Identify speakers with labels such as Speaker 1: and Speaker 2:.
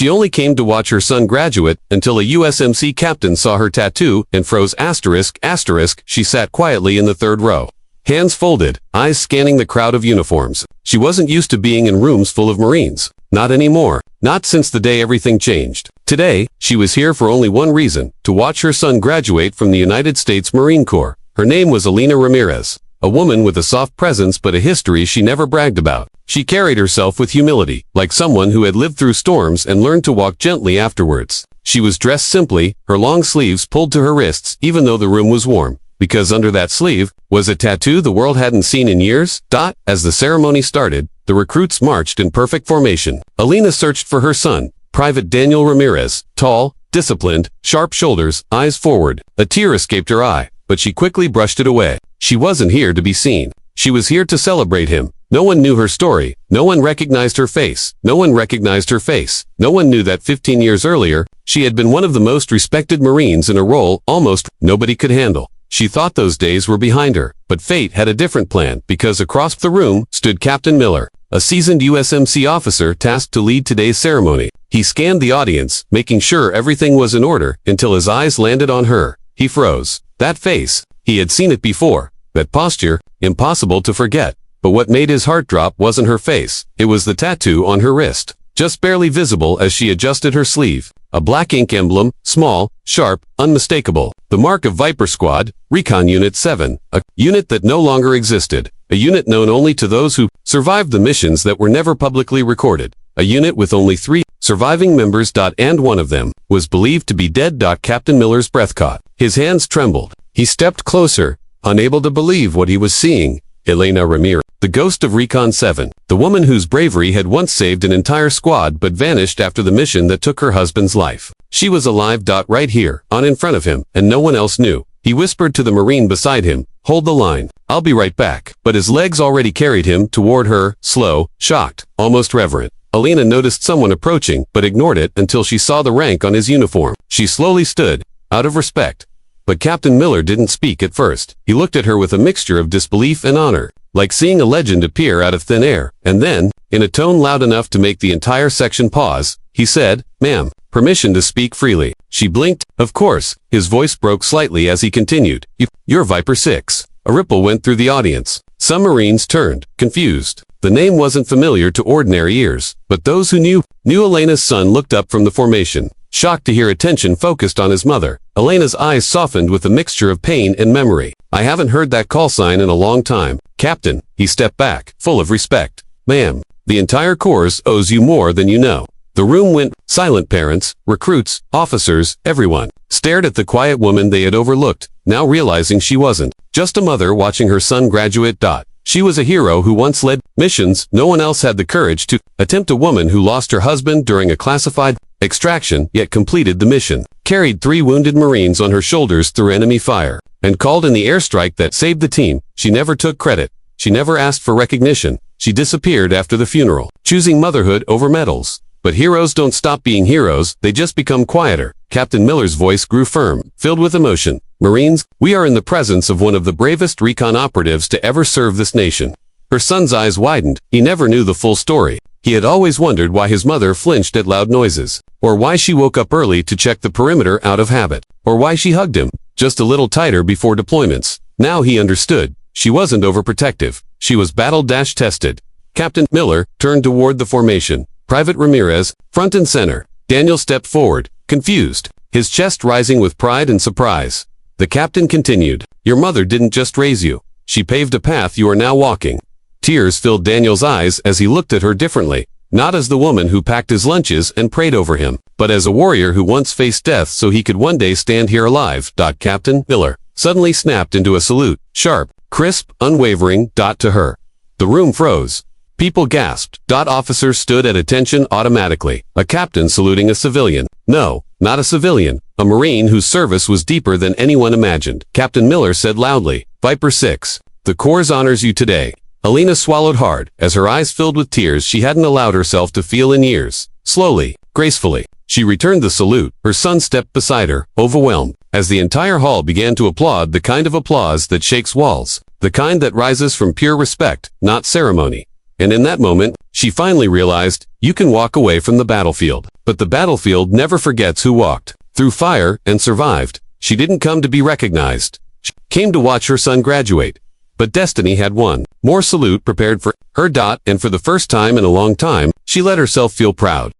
Speaker 1: She only came to watch her son graduate until a USMC captain saw her tattoo and froze asterisk. She sat quietly in the third row, hands folded, eyes scanning the crowd of uniforms. She wasn't used to being in rooms full of Marines. Not anymore. Not since the day everything changed. Today, she was here for only one reason, to watch her son graduate from the United States Marine Corps. Her name was Elena Ramirez, a woman with a soft presence but a history she never bragged about. She carried herself with humility, like someone who had lived through storms and learned to walk gently afterwards. She was dressed simply, her long sleeves pulled to her wrists even though the room was warm, because under that sleeve was a tattoo the world hadn't seen in years. As the ceremony started, the recruits marched in perfect formation. Elena searched for her son, Private Daniel Ramirez, tall, disciplined, sharp shoulders, eyes forward. A tear escaped her eye, but she quickly brushed it away. She wasn't here to be seen. She was here to celebrate him. No one knew her story. No one recognized her face. No one recognized her face. No one knew that 15 years earlier, she had been one of the most respected Marines in a role almost nobody could handle. She thought those days were behind her, but fate had a different plan, because across the room stood Captain Miller, a seasoned USMC officer tasked to lead today's ceremony. He scanned the audience, making sure everything was in order, until his eyes landed on her. He froze. That face, he had seen it before. That posture, impossible to forget. But what made his heart drop wasn't her face. It was the tattoo on her wrist, just barely visible as she adjusted her sleeve. A black ink emblem, small, sharp, unmistakable. The mark of Viper Squad, Recon Unit 7, a unit that no longer existed. A unit known only to those who survived the missions that were never publicly recorded. A unit with only 3 surviving members. And one of them was believed to be dead. Captain Miller's breath caught. His hands trembled. He stepped closer, unable to believe what he was seeing. Elena Ramirez, the ghost of Recon 7, the woman whose bravery had once saved an entire squad but vanished after the mission that took her husband's life. She was alive. Right here, on in front of him, and no one else knew. He whispered to the Marine beside him, "Hold the line. I'll be right back." But his legs already carried him toward her, slow, shocked, almost reverent. Elena noticed someone approaching, but ignored it until she saw the rank on his uniform. She slowly stood, out of respect. But Captain Miller didn't speak at first. He looked at her with a mixture of disbelief and honor, like seeing a legend appear out of thin air. And then, in a tone loud enough to make the entire section pause, he said, "Ma'am, permission to speak freely." She blinked. Of course. His voice broke slightly as he continued, "You're Viper 6. A ripple went through the audience. Some Marines turned, confused. The name wasn't familiar to ordinary ears, but those who knew Elena's son looked up from the formation, shocked to hear attention focused on his mother. Elena's eyes softened with a mixture of pain and memory. "I haven't heard that call sign in a long time. Captain." He stepped back, full of respect. "Ma'am, the entire Corps owes you more than you know." The room went silent. Parents, recruits, officers, everyone stared at the quiet woman they had overlooked, now realizing she wasn't just a mother watching her son graduate. She was a hero who once led missions no one else had the courage to attempt. A woman who lost her husband during a classified extraction, yet completed the mission, carried 3 wounded Marines on her shoulders through enemy fire, and called in the airstrike that saved the team. She never took credit. She never asked for recognition. She disappeared after the funeral, choosing motherhood over medals. But heroes don't stop being heroes, they just become quieter. Captain Miller's voice grew firm, filled with emotion. "Marines, we are in the presence of one of the bravest recon operatives to ever serve this nation." Her son's eyes widened. He never knew the full story. He had always wondered why his mother flinched at loud noises, or why she woke up early to check the perimeter out of habit, or why she hugged him just a little tighter before deployments. Now he understood. She wasn't overprotective. She was battle-tested. Captain Miller turned toward the formation. Private Ramirez, front and center. Daniel stepped forward, confused, his chest rising with pride and surprise. The captain continued, "Your mother didn't just raise you. She paved a path you are now walking." Tears filled Daniel's eyes as he looked at her differently, not as the woman who packed his lunches and prayed over him, but as a warrior who once faced death so he could one day stand here alive. Captain Miller suddenly snapped into a salute, sharp, crisp, unwavering. To her. The room froze. People gasped. Officers stood at attention automatically. A captain saluting a civilian. No, not a civilian. A Marine whose service was deeper than anyone imagined. Captain Miller said loudly, "Viper 6, the Corps honors you today." Elena swallowed hard, as her eyes filled with tears she hadn't allowed herself to feel in years. Slowly, gracefully, she returned the salute. Her son stepped beside her, overwhelmed, as the entire hall began to applaud, the kind of applause that shakes walls, the kind that rises from pure respect, not ceremony. And in that moment, she finally realized, you can walk away from the battlefield, But the battlefield never forgets who walked through fire and survived. She didn't come to be recognized. She came to watch her son graduate. But destiny had one more salute prepared for her. And for the first time in a long time, she let herself feel proud.